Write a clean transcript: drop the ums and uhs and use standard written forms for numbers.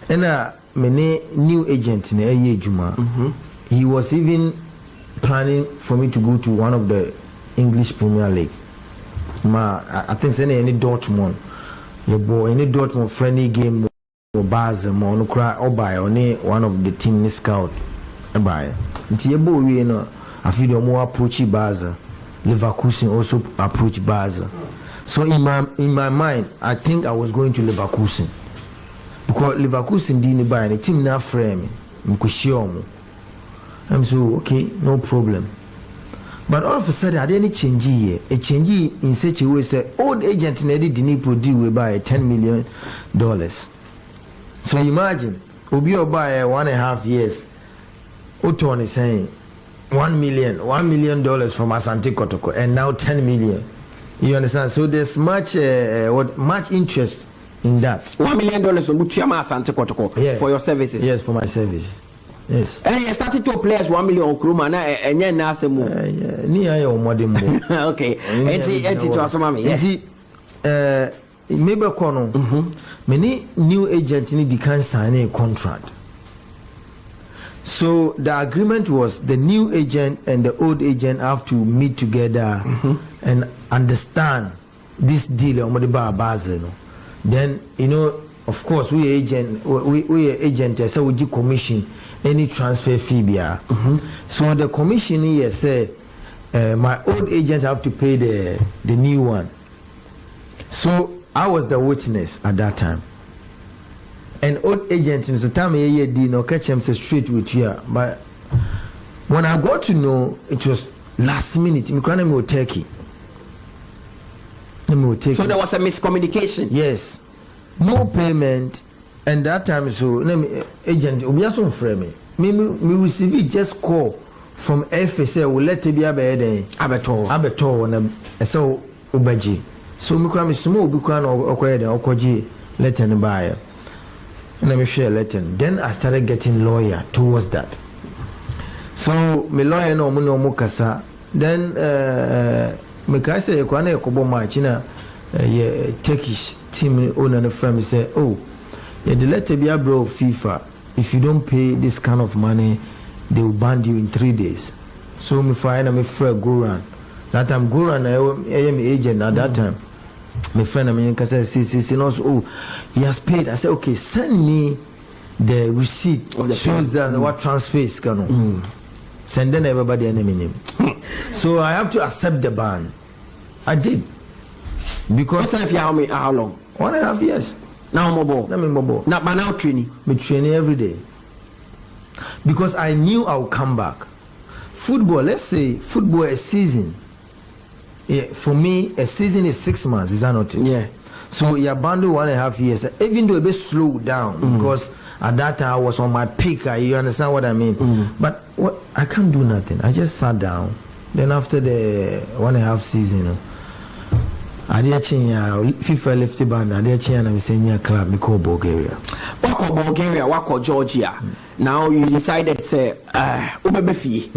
And many new agent in a Juma. He was even planning for me to go to one of the English Premier League. I think any Dortmund. Your boy any Dortmund friendly game or Basel no cry or buy only one of the team scout buy. Until your boy we know I feel more approach Basel. Leverkusen also approach Basel. So in my mind, I think I was going to Leverkusen. Because Leverkusen didn't buy any team now frame me. I'm so okay, no problem. But all of a sudden, I didn't change here. A change in such a way, say, old agent Neddy didn't deal with buy $10 million. So imagine, Obi buy 1.5 years. Oton is saying $1 million from Asante Kotoko, and now 10 million. You understand? So there's much interest in that. $1 million from Muchiyama Asante Kotoko for your services. Yes, for my service. Yes. And you started to play as 1 million Kruma and then now some more. Okay. It's to us, mommy. Maybe many new agents need to sign a contract. So the agreement was the new agent and the old agent have to meet together and understand this deal on the Basel. Then of course we agent so we give commission any transfer fee. So the commission here say my old agent have to pay the new one. So I was the witness at that time. And old agent in the time did not catch him straight with you. But when I got to know, it was last minute. So there was a miscommunication. Yes, no payment, and that time so agent we are so frame me receive just call from FSA will let it be abeto na so ubaji. So me kra me small bi kra na okoye den okoji let any buy. And let me share letter. Then I started getting lawyer towards that. So my lawyer no mo kasa. Then me ka say ekwana ekobo match na ye Turkish team owner the firm say, "Oh, yeah, the letter be bro FIFA. If you don't pay this kind of money, they will ban you in 3 days." So me find me friend Goran. That time Goran I am agent at that time. My friend American said, see, oh, he has paid. I said, okay, send me the receipt shows that what transfer is going on. Send then everybody a name. So I have to accept the ban. I did. Because how long? 1.5 years. Now mobile. Now but now training. Me training every day. Because I knew I would come back. Football, let's say football a season. Yeah, for me, a season is 6 months. Is that not it? Yeah. So you abandoned 1.5 years, even though a bit slowed down because at that time I was on my peak. You understand what I mean? But I can't do nothing. I just sat down. Then after the 1.5 season, I did change FIFA left band. I did change and senior club. We call Bulgaria. What call Bulgaria? What call Georgia? Now you decided to say, Ubebefi.